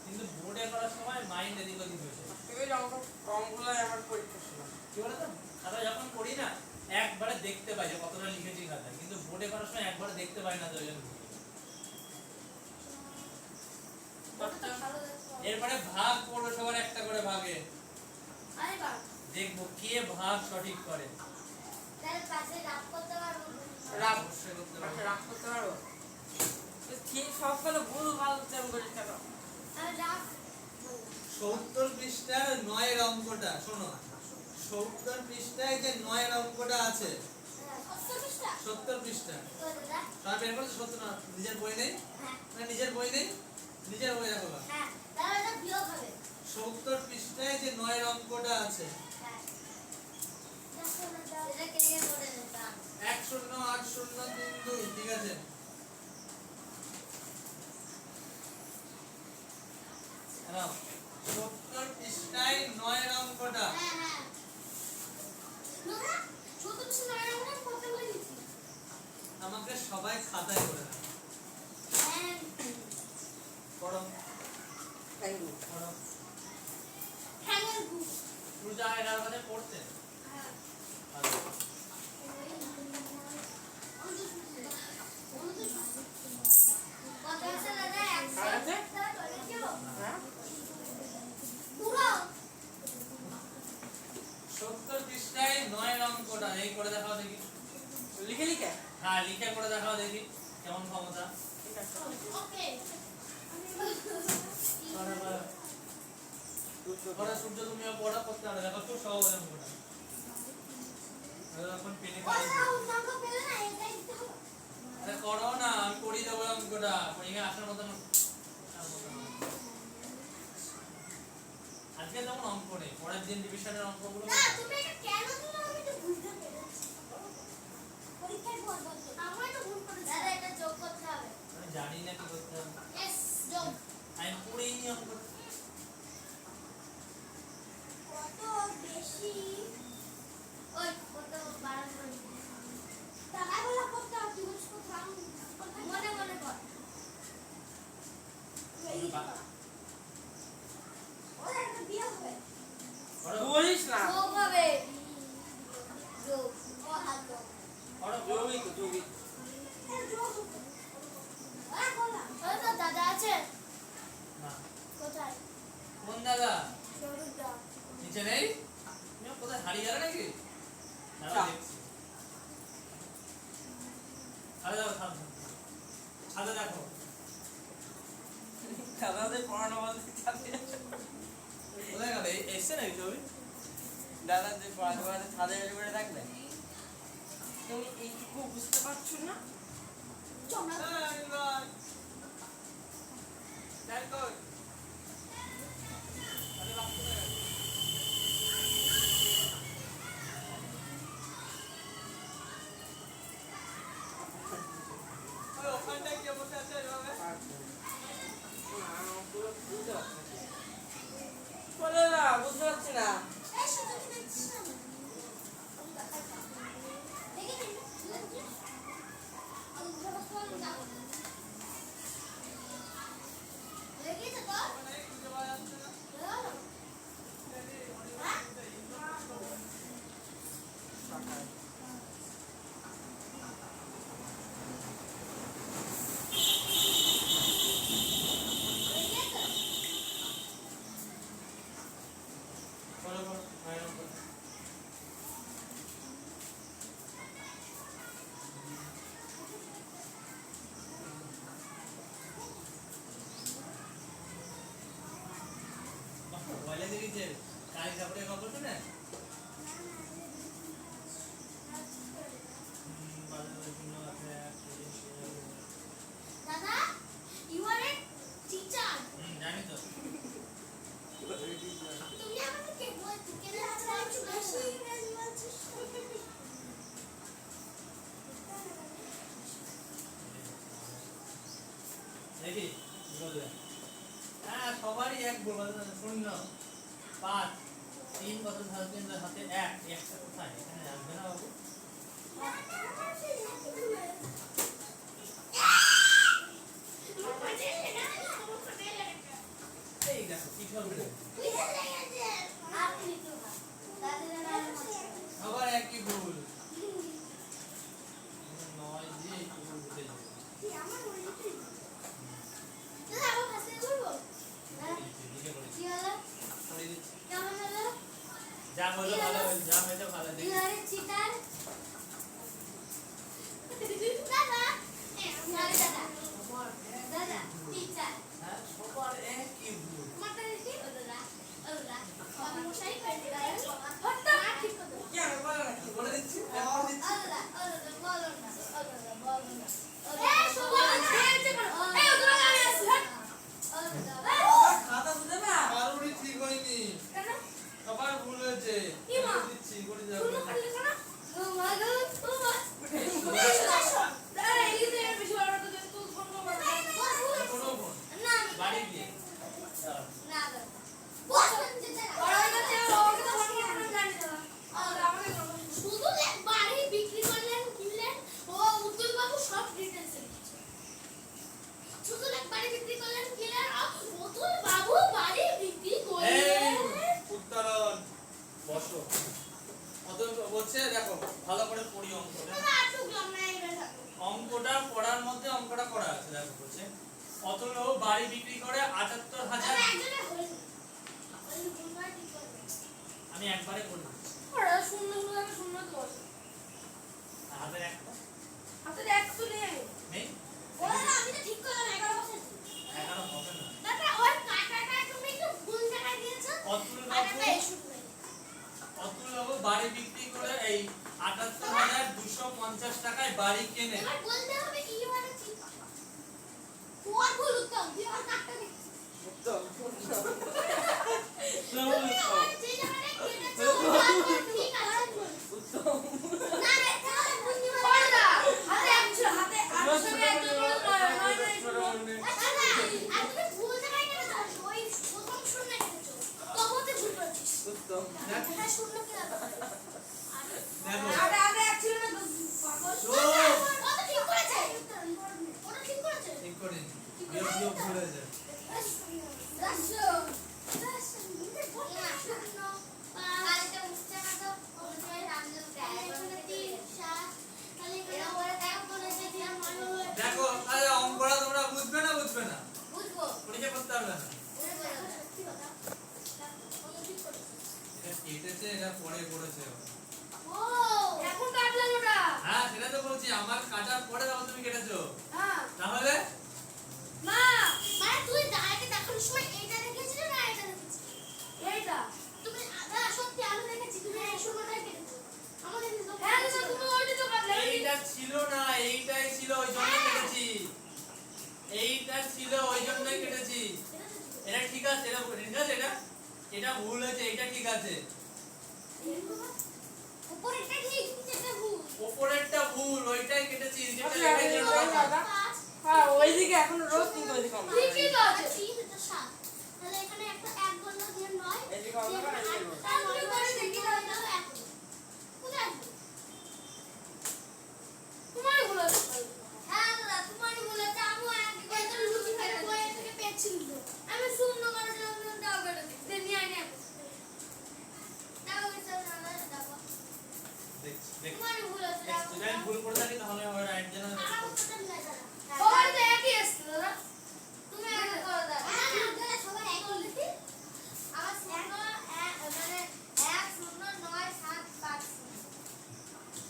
কিন্তু বোর্ডে করার সময় মাইন্ড এদিক ওদিক হয়ে যায়। এই অঙ্ক কমগুলো আমার পরীক্ষা ছিল। কি বলতো, খাতা যখন করি না একবারে দেখতে পাই যে কতটা লিখেছি খাতায়, কিন্তু বোর্ডে করার সময় একবারে দেখতে পাই না, তো ওই জন্য ভুল হয়। এরপরে ভাগ পড়ো সবার একটা করে ভাগে, দেখবো কে ভাগ সঠিক করে। রাগ অবশ্যই করতে পারবে। রাগ করতে পারো? ঠিক সবগুলো ভুল ভাল তেমন করে কেন? 70 পৃষ্ঠার 9 এর অঙ্কটা শোনো, 70 পৃষ্ঠায় যে 9 এর অঙ্কটা আছে, 70 পৃষ্ঠা সব বের করতে 70 না, নিজের বই নেই না, নিজের বই নেই, নিজের বই দেখো না। 70 পৃষ্ঠায় যে 9 এর অঙ্কটা আছে 108032, ঠিক আছে? নাও 70 পৃষ্ঠায় 9 এর অঙ্কটা, আমাকে সবাই খাতায় করে দাও। পড়ো থ্যাংক ইউ। পড়ো, পূজা এর কাছে পড়তে আচ্ছা। হ্যাঁ 70 পৃষ্ঠায় 9 এর অঙ্কটা এই করে দেখাও দেখি। লিখে লিখে হ্যাঁ লিখে করে দেখাও দেখি কেমন ক্ষমতা। ঠিক আছে। পড়া সূর্য তুমিও পড়া করতে হবে, দেখো খুব সহজ অঙ্কটা। এখন পেনে আরে করো না, আমি করি দেবো অঙ্কটা, পরীক্ষা আসার মতো আর আজকে যেমন অঙ্ক নেই, পরের দিন ডিভিশনের অঙ্কগুলো না তুমি এটা কেন দিলে আমি তো বুঝতে পেরেছি। পরীক্ষায় ভুল বলছো। আমরা তো ভুল করেছি। দাদা এটা যোগ করতে হবে। আমি জানি না কি করতে হবে। यस যোগ। আমি পড়েই নি অঙ্ক। কত বেশি ওই কত বাড়ান করে টাকা বলা করতে হবে তুই বুঝ কত মনে মনে কর ওরা একটা বিয়ে হবে বলিস না যোগ হবে যোগ ও হাত যোগ যোগই তো যোগই যোগ আরে বলা ওই তো দাদা আছে না। কোথায় কোন দাদা? সরুদা নিচে নেই? তুমি কোথায় হারিয়ে গেলে নাকি? দাঁড়াও চা। দেখছি। আরে দাও থাম থাম। ছাদে দেখো। দাদাদের পড়ানো বলতে ছাদে কোথায় গেলে? এসছে নাকি ছবি? দাদাদের পড়াতে পড়াতে ছাদে এসে পড়ে থাকবে তুমি এইটুকু বুঝতে পারছো না চমড়া বলে না বুঝতে পারছি না এই শুধু কি দেখছিস না আমি দেখাচ্ছি দেখেছিস আমি ধরো ফোন দাও দেখেছিস তো করো করো ফাইনাল করো। বাহ, বলে দেখেছে কাল কাপড়ে কাপড় তো না দাদা ইউ আর এ টিচার জানি তো তুমি আমাকে কে বলছো কে লাগছে কিছু বেশি ইংরেজি বলছিস দেখি বলবে হ্যাঁ সবারই এক বলবে শূন্য 5 3 কত ধারকেন্দ্রের হাতে 1 একটা কোথায় এখানে আসবে না বাবু এই দেখো কি করবে সবার একই ভুল নয় যে একটু ভুল উঠে যাবে দিকে করে সরিয়ে দিচ্ছি যা হলো ভালো হয়েছে যা হয়েছে ভালো দেখি হ্যাঁ সবার একই ভুল কি আমি বলে না কি বলে দিচ্ছি বলে দিচ্ছি খাতা বুঝে না কারোরই ঠিক হয়নি সবার ভুল হয়েছে বলে দিচ্ছি করে যাবে কোনো ফোন বাড়ি গিয়ে শুধু বাড়ি বিক্রি করলেন কিনলেন ও উত্তর বাবু সব ডিটেইলস শুধু বাড়ি বিক্রি করলেন কিনলেন উত্তর বাবু বাড়ি বিক্রি এই করলেন উত্তরণ বসো অত বলছে দেখো ভালো করে পড়ি অঙ্কটা অঙ্কটা পড়ার মধ্যে অঙ্কটা করা আছে দেখো বলছে অতলো বাড়ি বিক্রি করে ৭৮,০০০ আমি একবারে করে দিচ্ছি হাতের একটা নেই 11 হবে না অতুল বাবু বাড়ি বিক্রি করে এই ৭৮,২৫০ টাকায় বাড়ি কেনে উত্তম একদম। হ্যাঁ শূন্য কি আছে দেখো আরে আরে এক ছিল না পাগল চুপ। ওটা ঠিক করেছে ওটা ঠিক করেছে ঠিক করে বিয়োগ ভুলে যায় রাশো রাশো নিতে বল না শূন্য কালকে উঠছে না তো ওই রামজন এখানে 3 7 তাহলে এখানে ওরা এক বলেছে যে আমার দেখো আরে অঙ্কটা তোমরা বুঝবে না বুঝবো পরীক্ষা করতে পারবে না সত্যি কথা ও ঠিক করেছে এটা কেটেছে এটা পরে করেছে ও এখন কাটলাম ওটা হ্যাঁ সেটা তো বলছি আমার কাটার পরে দাও তুমি কেটেছো হ্যাঁ তাহলে মা মানে তুই ডাইরেক্ট দেখার সময় এইটা দেখেছিস না এটা দেখেছিস এইটা তুমি আদা সত্যি আমি দেখেছি তুমি এই সময়টাই কেটেছো আমাদের হ্যাঁ না তুমি ওইটা তো কাটলে এইটা ছিল না এইটাই ছিল ওই জন্য কেটেছি এইটা ছিল ওই জন্যই কেটেছি এটা ঠিক আছে এটা ঠিক আছে এটা ভুল হয়েছে এটা ঠিক আছে উপরেরটা ঠিক নিচেরটা ভুল উপরেরটা ভুল ওইটাই কেটেছি যেটা আচ্ছা, লেখা ছিল ওই দাদা। হ্যাঁ ওইদিকে এখনো রোজ কিন্তু ওইদিকে কম ঠিকই তো আছে 3 এটা 7 তাহলে এখানে একটা 1 গণ দিয়ে 9 এদিকে হবে না, এদিকে হবে। তাহলে করে দেখি দাও দাও 1 কোথায় তোমারই ভুল আছে হ্যাঁ দাদা তোমারই ভুল আছে আমি এক করে তো লুচি খেয়ে বই থেকে পেয়েছিল আমি শূন্য করে দিলাম দাও করে দিতে নিয়ে আই না দাও এটা না দাও দেখ তোমারই ভুল আছে যদি আমি ভুল করে থাকি তাহলে আমার রাইট জানা সবাই তো একই আসছে দাদা তুমি একটা করো দাদা আপনারা সবাই এক করলেছি আমার শূন্য মানে 1 0 9 7 5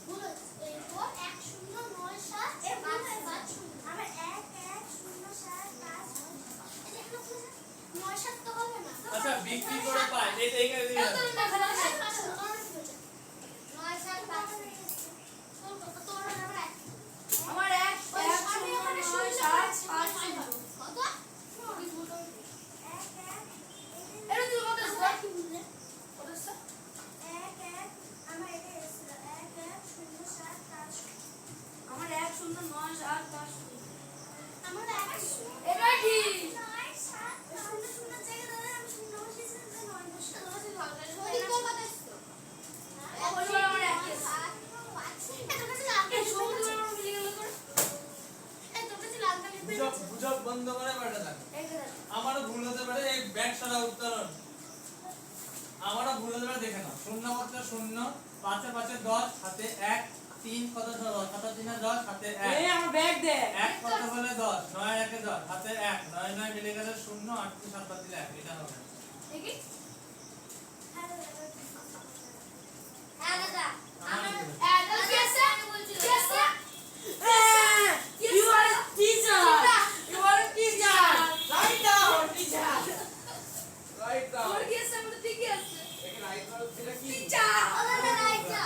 ভুল এরপর 1 0 9 7 5 5 আমার 1 1 0 7 5 এটা এখানে ভুল 9 7 তো হবে না আচ্ছা বিক্রি করে পাই এইখানে দিয়ে দাও। 9 7 5 আমার এক আমি ওখানে 9 7 5 কত এটা তুই কত স্যার কি বললে কত স্যার 1 1 আমার এটা এসেছিল 1 1 0 7 5 আমার 1 0 9 7 5 আমার 1 এটা ঠিক 9 7 0 0 জায়গা দাদা আমি 0 বসিয়েছি 9 বসিয়েছি ওই কোন কথা ছিল ওই আমার 1 এটা কাছে লাগে সমুদ্র আমার মিলে গেল করে এই তোর কাছে লাল কালি বুঝক বন্ধ করে বেটা থাক আমারও ভুল হতে পারে এই ব্যাগ সারা উত্তরণ আমারও ভুল হতে পারে দেখে নাও শূন্য মাত্র শূন্য 5 5 10 হাতে 1 3 কত 10 7 3 10 হাতে 1 এই আমার ব্যাগ দে 1 কত হলে 10 9 1 10 হাতে 1 9 9 মিলে গেলে 0 8 7 বাদ দিলে 1 এটা হবে দেখি হ্যাঁ দাদা আমার এটা কি আছে কি আছে You are a teacher. You are a teacher. Right down, teacher. Right down. তোর কি আছে আমার ঠিকই আছে এখানে right down ছিল কি? চা ওটা রাইটটা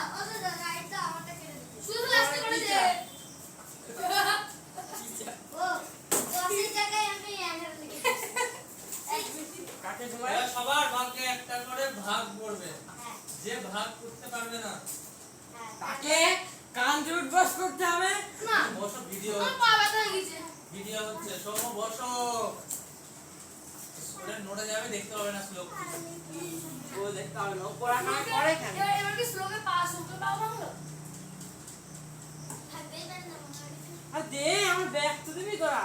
আমারটা কেটে দিবি শুধু লাস্ট করে দে Teacher. ও দশের জায়গায় আমি 11 লিখেছি কাকে সময়? এরা সবার ভাগে একটা করে ভাগ করবে হ্যাঁ যে ভাগ করতে পারবে না হ্যাঁ তাকে কান জুট বস করতে হবে। না বসো ভিডিও আমার পা ব্যথা হয়ে গেছে ভিডিও হচ্ছে সব বসো স্টুডেন্ট নোটে যাবে দেখতে হবে না শ্লোক ও দেখতে হবে না, ও পড়াশোনা করে কেন? এবার কি স্লোকে পাস হতে পারবো না থাকবে না আর দে আমার ব্যাগ তো দিবি তোরা।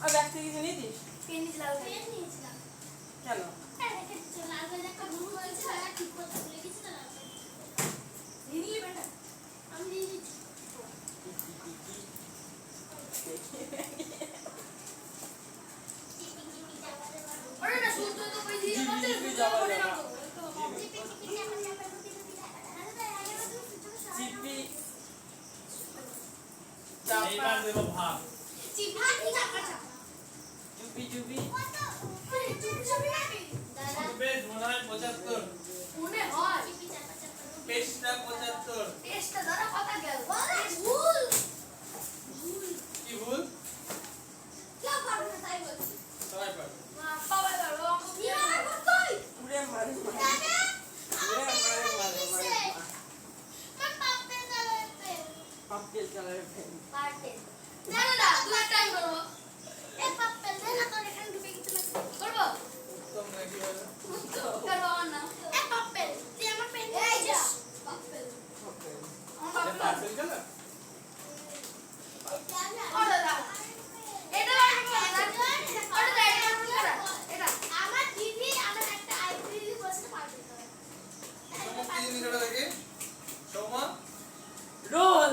আর ব্যাগ থেকে কিছু নিতিস? পেন নিয়েছিলাম পেন নিয়েছিলাম কেন? হ্যাঁ দেখেছি লাল কালি একটা ভুল হয়েছে আর ঠিক করতে ভুলে গেছি তো লাল কালি নিলি বেটা আমি দিয়ে দিচ্ছি ওরে না শুনতে তো কই দিয়ে করতে ওরে না চিপি এইবার দেবো ভাগ চিপা চাপা চাপা চুপি চুপি কত চুপি চুপি নাকি দাদা বেশ মনে হয় 75 মনে হয় চিপি চাপা চাপা পেশটা 75 টেস্টটা দাদা কথা গেল ভুল ভুল কি ভুল কেউ পারবে না তাই বলছি সবাই পারবে মা পাওয়া গেল কি আমার কই উড়ে মারে দাদা উড়ে মারে মা পাপে যাবে পাপকে চালাবে ফেল। পারতে না না না দুই টাইম করব এ পাপে না তোর এখানে ঢুকে গেছে করব উত্তম নাকি বলে করব না এ পাপে নিচেটা দেখি সৌমা রোল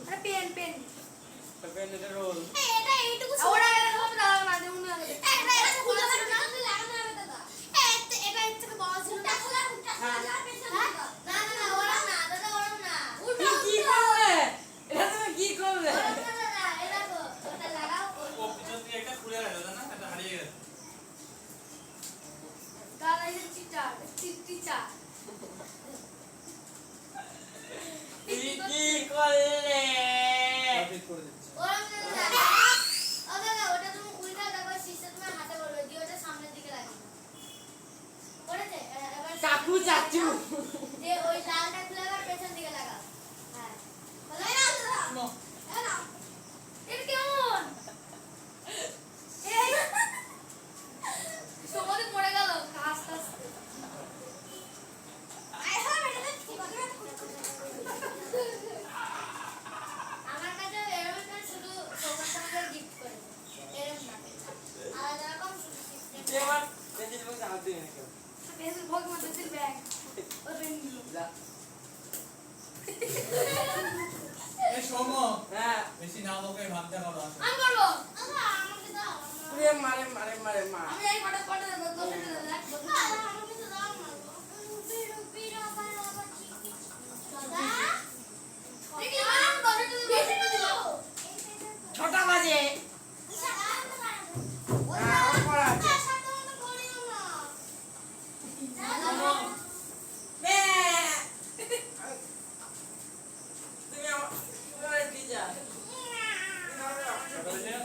আরে পেন পেন পেন এটা রোল এটা এইটুকু ওরা এটা হবে দাও না দেউন না এটা খুলে না লাগানো হবে দাদা এটা এর থেকে বড় ছিল না খোলা না না না ওরা না দাদা ওরা না কি করবে এটা তুমি কি করবে ওরা না না এটা তো ওটা লাগাও ও পিছন দিয়ে একটা খুলে গেল না এটা হারিয়ে গেছে দাদা এই চিটার চিটা কি কি করলে ঠিক করে দিচ্ছি ওরা না না না ওটা তুমি উল্টা দাও সিস্টেম তোমার হাতে বলবে দিয়ে ওটা সামনের দিকে লাগিয়ে করেছে এবার চাকু চাচু যে ওই লালটা খুলে আবার পেছন দিকে লাগাও হ্যাঁ বলে না দাদা নো না এটা কেমন এই সমাধি পড়ে গেল আস্তে আস্তে আমার কাছে এরকম না শুধু সমাজকে গিফট করে এরকম না আর এরকম শুধু এবার পেন্সিল বক্স আউট দিয়ে নাকি পেন্সিল ভোগ মত পেন্সিল ব্যাগ ও পেন দিল যা এই সৌমা হ্যাঁ বেশি না বকে ভাবতে করো আসো আমি করব আমাকে দাও পুরে মারে মারে মারে মা আমি এই ফটো ফটো দেব দোষে দেব আমাকে তো দাও মারবো রুবি রুবি রাবা রাবা চিকি দাদা দেখি আম দোষে দেব ছটা বাজে বে তুমি আমার টিচার ছোট হয়েছে না?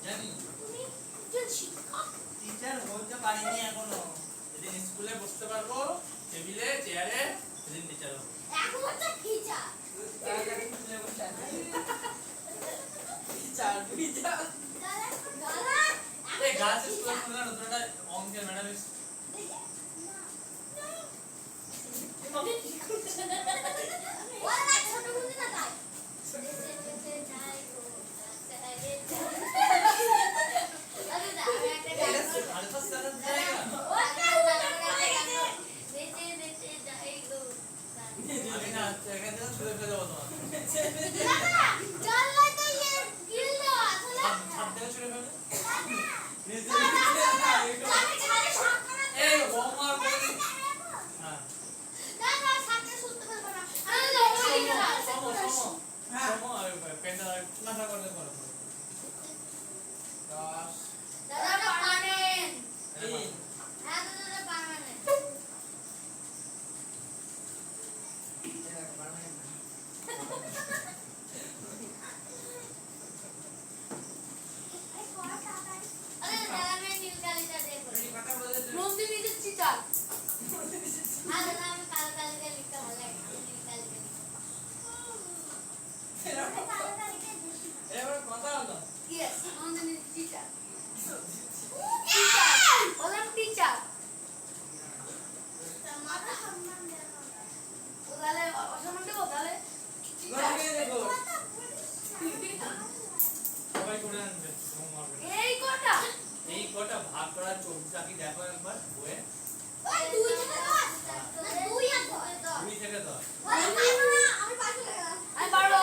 জানি টিচার হতে পারিনি এখনো যেদিন স্কুলে বসতে পারবো টেবিলে চেয়ারে সেদিন টিচার হবো টিচার টিচার এই গাছ স্কুলে শুনলাম নতুন একটা অঙ্কের ম্যাডাম আলফা স্যারের জায়গা আমি না এখান থেকে ছুড়ে ফেলে দেবো তোমার ছাদ থেকে ছুড়ে ফেলে এই হোমওয়ার্ক করে দিই হ্যাঁ সমো আর পেনটা নাটা করলে করো দাস কথা বলে নন্দিনীদের চিটার এবার কথা হলো Yes, নন্দিনীদের চিটার বললাম টিচার ও তাহলে অসম্মান দেবো তাহলে গরমে দেখো সবাই করে আনবে হোমওয়ার্ক এই কটা এই কটা ভাগ করা চোখটা কি দেখো একবার বইয়ে ওই দুই থেকে দশ না দুই আর দশ 2 থেকে 10 আমি পারবো আমি পারবো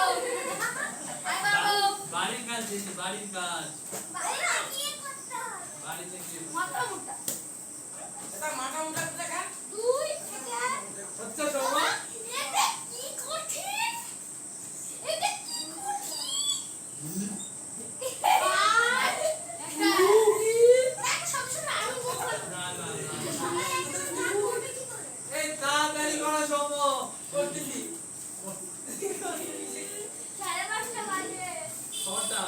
বাড়ির কাজ দিয়েছি বাড়ির কাজ বাইরে কি করতে বাড়িতে কি মাথা মোটা এটা মাথা মুটা দেখা দুই থেকে হচ্ছে সৌমা এটা কি কঠিন এটা কি কঠিন একটা সবসময় আমি বলবো না না না কি করে এই তাড়াতাড়ি করো সৌমা করতেছি সাড়ে পাঁচটা বাজে ছটা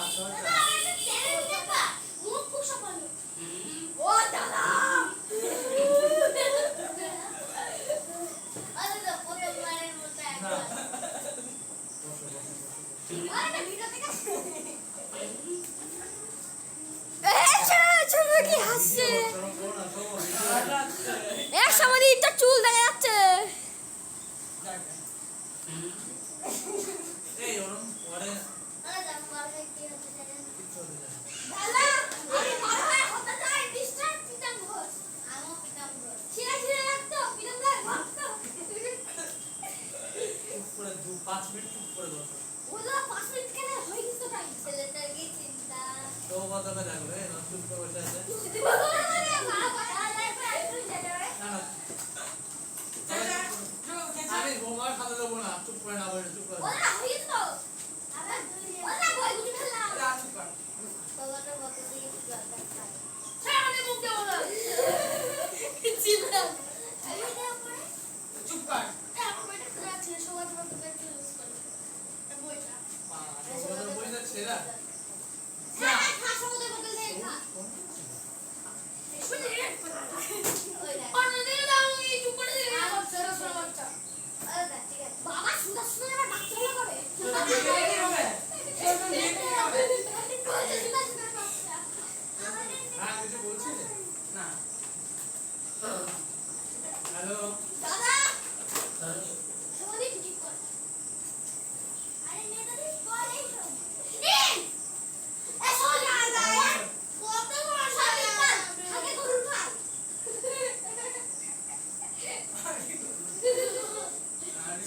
ও দাদা আরে তো প্রথমবারের মতো না একবার আরে ভিডিও থেকে ছোট কি হাসছে এক সময় একটা চুল দেখা যাচ্ছে এই ওরম পরে আরে দেখো বাবা কি হচ্ছে ছেলেটার কি চিন্তা তো কথাটা জানবে না চুপ করে বসে আছে না না আমি হোমওয়ার্ক হাতে দেবো না চুপ করে না বলে চুপ করে চুপ কর বই না ছেড়া বাবা সুন্দর সুন্দর আমার বাচ্চা হলো কবে হ্যাঁ কিছু বলছিস না হ্যালো দাদা সবাই ঠিক কর আরে মেয়েদের কল এই সব এই এসো দাদা কত বড় শাড়ি পাল আগে গরুর খাল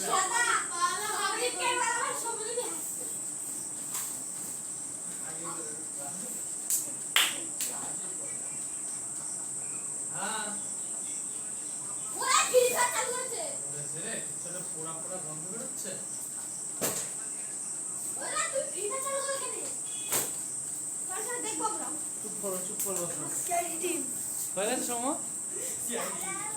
দাদা পালা হবে কে পালা সবাই দিয়ে হ্যাঁ ওরা ফ্রি ফায়ার চালু করেছে ছেলে ছেলে পোড়া পোড়া গন্ধ বেরোচ্ছে ওরা তুই ফ্রি ফায়ার চালু করে কেন তোর সাথে দেখবো আমরা চুপ করো বসো স্ক্যারি টিম হয়ে গেছে সময়